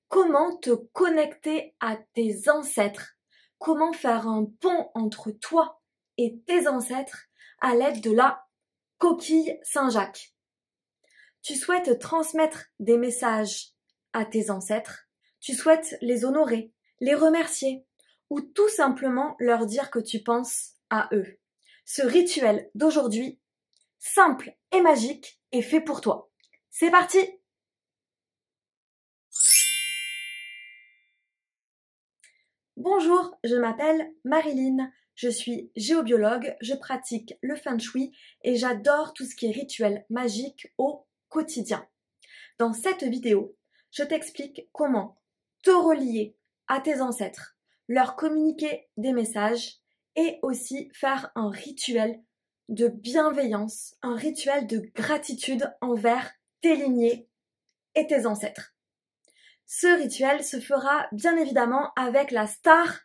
Comment te connecter à tes ancêtres? Comment faire un pont entre toi et tes ancêtres à l'aide de la coquille Saint-Jacques? Tu souhaites transmettre des messages à tes ancêtres, tu souhaites les honorer, les remercier ou tout simplement leur dire que tu penses à eux. Ce rituel d'aujourd'hui, simple et magique, est fait pour toi. C'est parti! Bonjour, je m'appelle Marilyn, je suis géobiologue, je pratique le Feng Shui et j'adore tout ce qui est rituel magique au quotidien. Dans cette vidéo, je t'explique comment te relier à tes ancêtres, leur communiquer des messages et aussi faire un rituel de bienveillance, un rituel de gratitude envers tes lignées et tes ancêtres. Ce rituel se fera bien évidemment avec la star,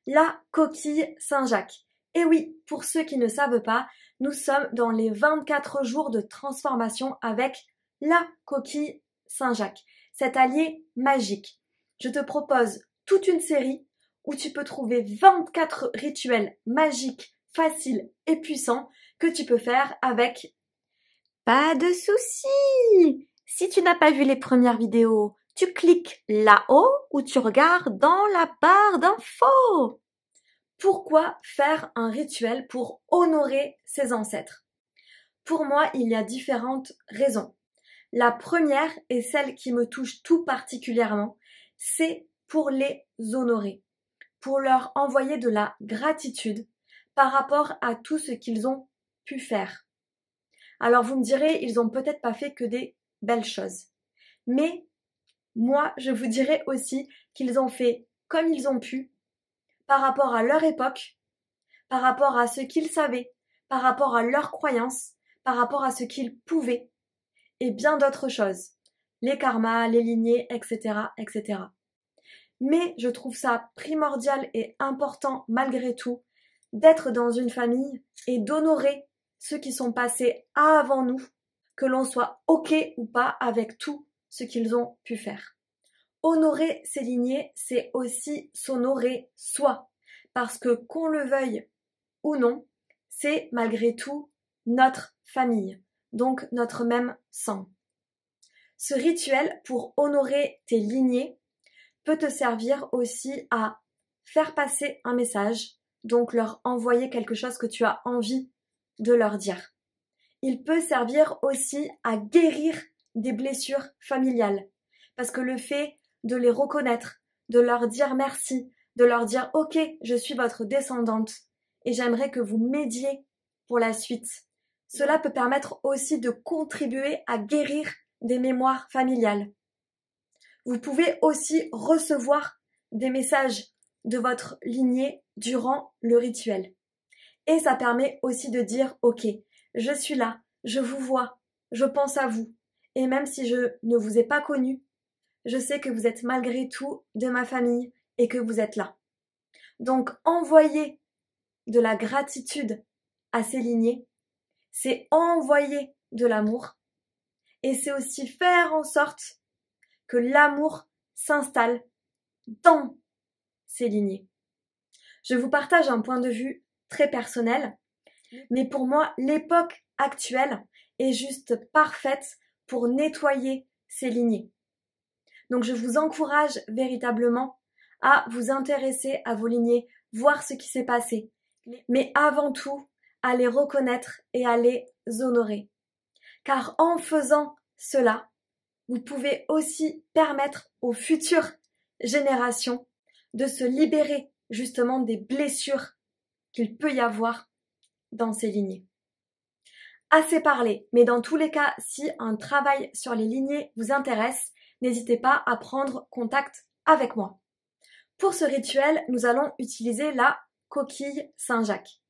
la coquille Saint-Jacques. Et oui, pour ceux qui ne savent pas, nous sommes dans les 24 jours de transformation avec la coquille Saint-Jacques, cet allié magique. Je te propose toute une série où tu peux trouver 24 rituels magiques, faciles et puissants que tu peux faire avec. Pas de souci! Si tu n'as pas vu les premières vidéos, tu cliques là-haut ou tu regardes dans la barre d'infos. Pourquoi faire un rituel pour honorer ses ancêtres? Pour moi, il y a différentes raisons. La première et celle qui me touche tout particulièrement, c'est pour les honorer, pour leur envoyer de la gratitude par rapport à tout ce qu'ils ont pu faire. Alors vous me direz, ils n'ont peut-être pas fait que des belles choses. Mais moi, je vous dirais aussi qu'ils ont fait comme ils ont pu, par rapport à leur époque, par rapport à ce qu'ils savaient, par rapport à leurs croyances, par rapport à ce qu'ils pouvaient, et bien d'autres choses. Les karmas, les lignées, etc., etc. Mais je trouve ça primordial et important, malgré tout, d'être dans une famille et d'honorer ceux qui sont passés avant nous, que l'on soit OK ou pas avec tout ce qu'ils ont pu faire. Honorer ses lignées, c'est aussi s'honorer soi, parce que qu'on le veuille ou non, c'est malgré tout notre famille, donc notre même sang. Ce rituel pour honorer tes lignées peut te servir aussi à faire passer un message, donc leur envoyer quelque chose que tu as envie de leur dire. Il peut servir aussi à guérir des blessures familiales, parce que le fait de les reconnaître, de leur dire merci, de leur dire « Ok, je suis votre descendante et j'aimerais que vous m'aidiez pour la suite ». Cela peut permettre aussi de contribuer à guérir des mémoires familiales. Vous pouvez aussi recevoir des messages de votre lignée durant le rituel. Et ça permet aussi de dire « Ok, je suis là, je vous vois, je pense à vous. Et même si je ne vous ai pas connu, je sais que vous êtes malgré tout de ma famille et que vous êtes là. » Donc, envoyer de la gratitude à ces lignées, c'est envoyer de l'amour et c'est aussi faire en sorte que l'amour s'installe dans ces lignées. Je vous partage un point de vue très personnel, mais pour moi, l'époque actuelle est juste parfaite pour nettoyer ces lignées. Donc je vous encourage véritablement à vous intéresser à vos lignées, voir ce qui s'est passé, mais avant tout, à les reconnaître et à les honorer. Car en faisant cela, vous pouvez aussi permettre aux futures générations de se libérer justement des blessures qu'il peut y avoir dans ces lignées. Assez parlé, mais dans tous les cas, si un travail sur les lignées vous intéresse, n'hésitez pas à prendre contact avec moi. Pour ce rituel, nous allons utiliser la coquille Saint-Jacques.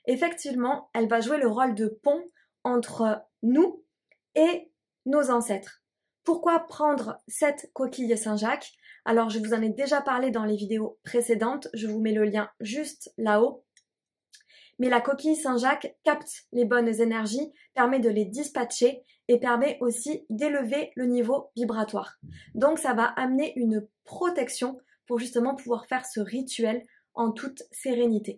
Effectivement, elle va jouer le rôle de pont entre nous et nos ancêtres. Pourquoi prendre cette coquille Saint-Jacques? Alors, je vous en ai déjà parlé dans les vidéos précédentes, je vous mets le lien juste là-haut. Mais la coquille Saint-Jacques capte les bonnes énergies, permet de les dispatcher et permet aussi d'élever le niveau vibratoire. Donc ça va amener une protection pour justement pouvoir faire ce rituel en toute sérénité.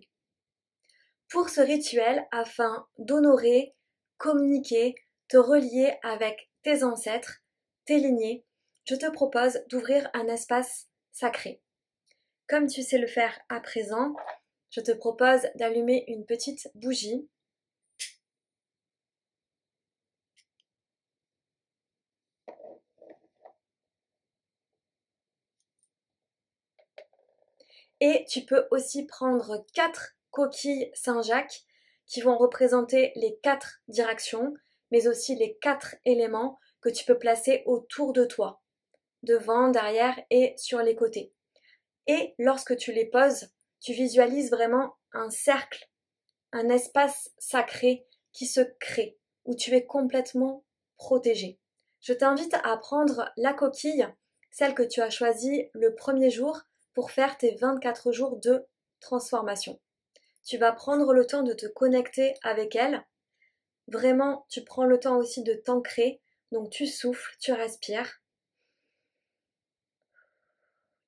Pour ce rituel, afin d'honorer, communiquer, te relier avec tes ancêtres, tes lignées, je te propose d'ouvrir un espace sacré. Comme tu sais le faire à présent, je te propose d'allumer une petite bougie. Et tu peux aussi prendre 4 coquilles Saint-Jacques qui vont représenter les 4 directions, mais aussi les 4 éléments que tu peux placer autour de toi, devant, derrière et sur les côtés. Et lorsque tu les poses, tu visualises vraiment un cercle, un espace sacré qui se crée, où tu es complètement protégé. Je t'invite à prendre la coquille, celle que tu as choisie le premier jour, pour faire tes 24 jours de transformation. Tu vas prendre le temps de te connecter avec elle. Vraiment, tu prends le temps aussi de t'ancrer. Donc tu souffles, tu respires.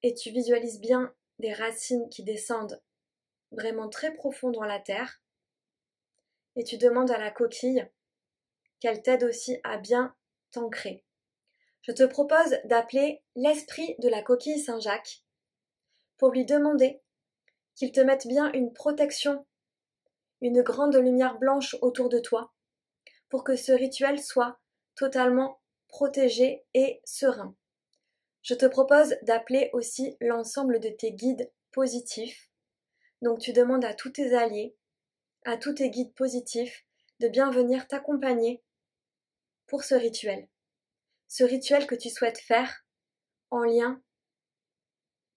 Et tu visualises bien des racines qui descendent vraiment très profond dans la terre. Et tu demandes à la coquille qu'elle t'aide aussi à bien t'ancrer. Je te propose d'appeler l'esprit de la coquille Saint-Jacques pour lui demander qu'il te mette bien une protection, une grande lumière blanche autour de toi, pour que ce rituel soit totalement protégé et serein. Je te propose d'appeler aussi l'ensemble de tes guides positifs. Donc tu demandes à tous tes alliés, à tous tes guides positifs, de bien venir t'accompagner pour ce rituel. Ce rituel que tu souhaites faire en lien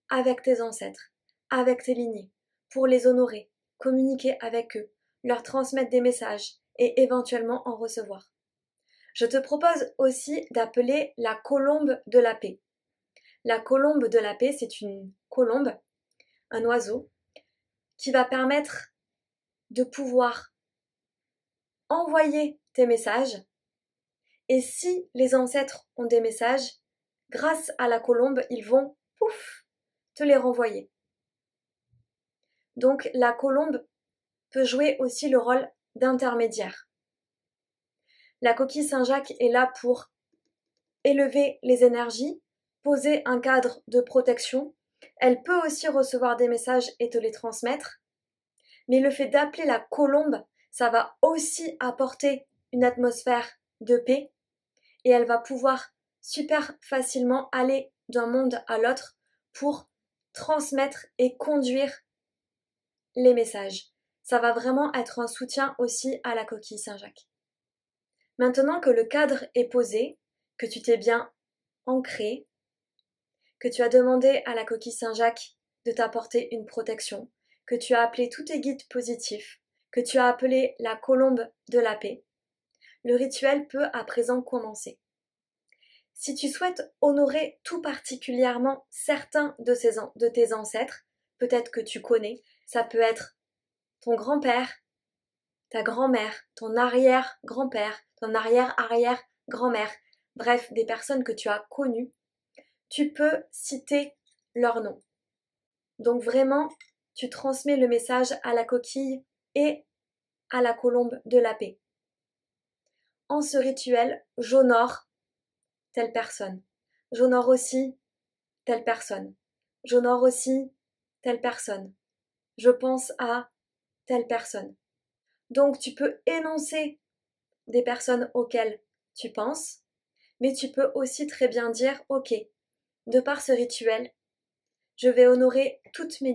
avec tes ancêtres, avec tes lignées, pour les honorer, communiquer avec eux, leur transmettre des messages et éventuellement en recevoir. Je te propose aussi d'appeler la colombe de la paix. La colombe de la paix, c'est une colombe, un oiseau, qui va permettre de pouvoir envoyer tes messages. Et si les ancêtres ont des messages, grâce à la colombe, ils vont, pouf, te les renvoyer. Donc la colombe peut jouer aussi le rôle d'intermédiaire. La coquille Saint-Jacques est là pour élever les énergies, poser un cadre de protection. Elle peut aussi recevoir des messages et te les transmettre. Mais le fait d'appeler la colombe, ça va aussi apporter une atmosphère de paix et elle va pouvoir super facilement aller d'un monde à l'autre pour transmettre et conduire les messages. Ça va vraiment être un soutien aussi à la coquille Saint-Jacques. Maintenant que le cadre est posé, que tu t'es bien ancré, que tu as demandé à la coquille Saint-Jacques de t'apporter une protection, que tu as appelé tous tes guides positifs, que tu as appelé la colombe de la paix, le rituel peut à présent commencer. Si tu souhaites honorer tout particulièrement certains de tes ancêtres, peut-être que tu connais, ça peut être ton grand-père, ta grand-mère, ton arrière-grand-père, ton arrière-arrière-grand-mère, bref, des personnes que tu as connues, tu peux citer leur nom. Donc vraiment, tu transmets le message à la coquille et à la colombe de la paix. En ce rituel, j'honore telle personne. J'honore aussi telle personne. J'honore aussi telle personne. Je pense à telle personne. Donc tu peux énoncer des personnes auxquelles tu penses, mais tu peux aussi très bien dire, ok, de par ce rituel, je vais honorer toutes mes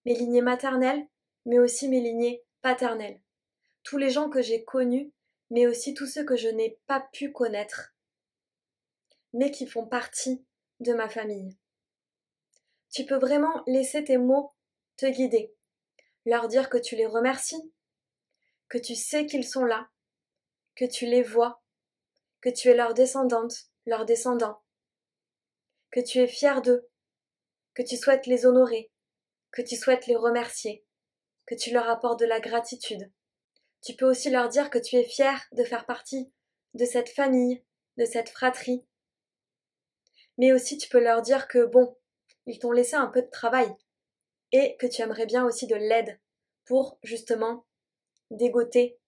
lignées maternelles, mais aussi mes lignées paternelles, tous les gens que j'ai connus, mais aussi tous ceux que je n'ai pas pu connaître, mais qui font partie de ma famille. Tu peux vraiment laisser tes mots te guider, leur dire que tu les remercies, que tu sais qu'ils sont là, que tu les vois, que tu es leur descendante, leur descendant, que tu es fier d'eux, que tu souhaites les honorer, que tu souhaites les remercier, que tu leur apportes de la gratitude. Tu peux aussi leur dire que tu es fier de faire partie de cette famille, de cette fratrie. Mais aussi tu peux leur dire que bon, ils t'ont laissé un peu de travail et que tu aimerais bien aussi de l'aide pour justement dégoter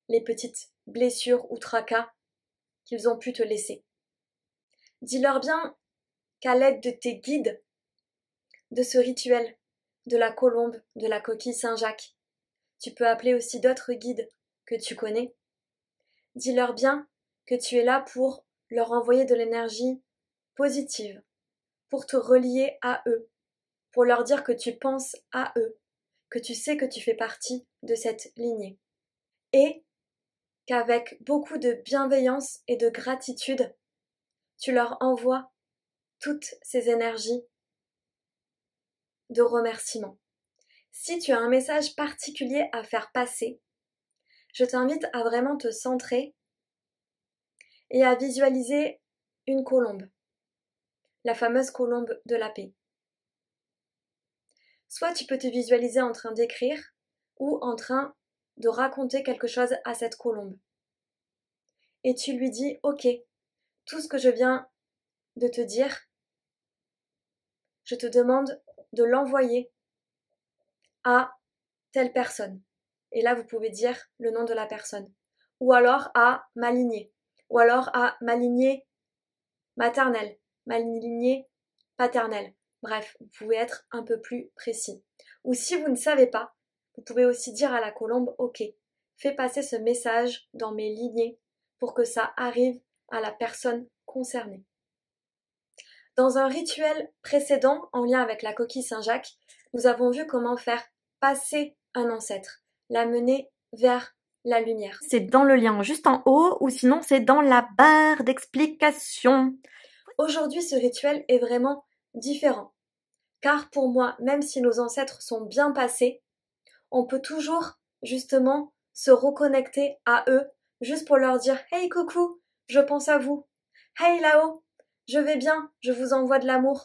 les petites blessures ou tracas qu'ils ont pu te laisser. Dis-leur bien qu'à l'aide de tes guides, de ce rituel, de la colombe, de la coquille Saint-Jacques, tu peux appeler aussi d'autres guides que tu connais. Dis-leur bien que tu es là pour leur envoyer de l'énergie positive, pour te relier à eux, pour leur dire que tu penses à eux, que tu sais que tu fais partie de cette lignée. Et qu'avec beaucoup de bienveillance et de gratitude, tu leur envoies toutes ces énergies de remerciement. Si tu as un message particulier à faire passer, je t'invite à vraiment te centrer et à visualiser une colombe, la fameuse colombe de la paix. Soit tu peux te visualiser en train d'écrire ou en train de raconter quelque chose à cette colombe. Et tu lui dis, ok, tout ce que je viens de te dire, je te demande de l'envoyer à telle personne. Et là, vous pouvez dire le nom de la personne. Ou alors à ma lignée. Ou alors à ma lignée maternelle, ma lignée paternelle. Bref, vous pouvez être un peu plus précis. Ou si vous ne savez pas, vous pouvez aussi dire à la colombe, ok, fais passer ce message dans mes lignées pour que ça arrive à la personne concernée. Dans un rituel précédent, en lien avec la coquille Saint-Jacques, nous avons vu comment faire passer un ancêtre, l'amener vers la lumière. C'est dans le lien juste en haut ou sinon c'est dans la barre d'explication. Aujourd'hui, ce rituel est vraiment différent. Car pour moi, même si nos ancêtres sont bien passés, on peut toujours justement se reconnecter à eux, juste pour leur dire « Hey coucou, je pense à vous. Hey là-haut, je vais bien, je vous envoie de l'amour.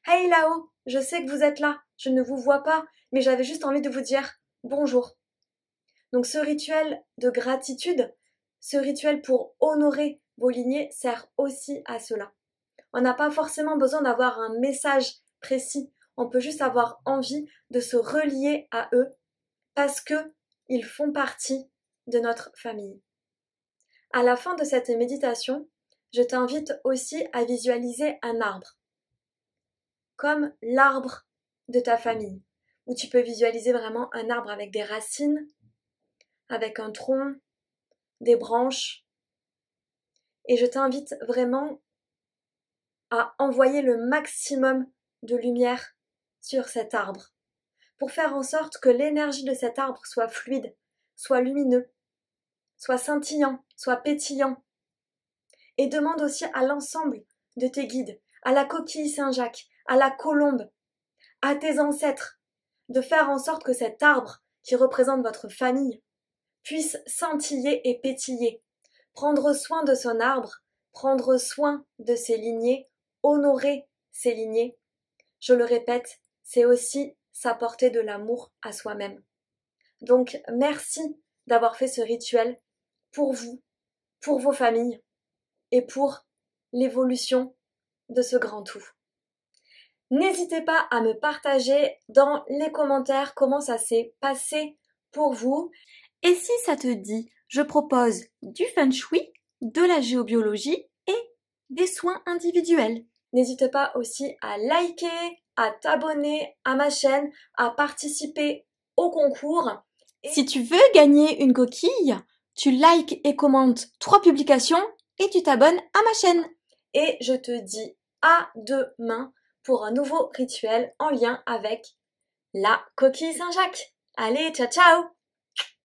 Hey là-haut, je sais que vous êtes là, je ne vous vois pas, mais j'avais juste envie de vous dire bonjour. » Donc ce rituel de gratitude, ce rituel pour honorer vos lignées sert aussi à cela. On n'a pas forcément besoin d'avoir un message précis, on peut juste avoir envie de se relier à eux parce que ils font partie de notre famille. À la fin de cette méditation, je t'invite aussi à visualiser un arbre, comme l'arbre de ta famille, où tu peux visualiser vraiment un arbre avec des racines, avec un tronc, des branches. Et je t'invite vraiment à envoyer le maximum de lumière sur cet arbre, pour faire en sorte que l'énergie de cet arbre soit fluide, soit lumineux, soit scintillant, soit pétillant. Et demande aussi à l'ensemble de tes guides, à la coquille Saint-Jacques, à la colombe, à tes ancêtres, de faire en sorte que cet arbre qui représente votre famille puisse scintiller et pétiller, prendre soin de son arbre, prendre soin de ses lignées, honorer ses lignées. Je le répète, c'est aussi s'apporter de l'amour à soi-même. Donc merci d'avoir fait ce rituel pour vous, pour vos familles et pour l'évolution de ce grand tout. N'hésitez pas à me partager dans les commentaires comment ça s'est passé pour vous. Et si ça te dit, je propose du feng shui, de la géobiologie et des soins individuels. N'hésite pas aussi à liker, à t'abonner à ma chaîne, à participer au concours. Et si tu veux gagner une coquille, tu likes et commentes 3 publications et tu t'abonnes à ma chaîne. Et je te dis à demain pour un nouveau rituel en lien avec la coquille Saint-Jacques. Allez, ciao ciao!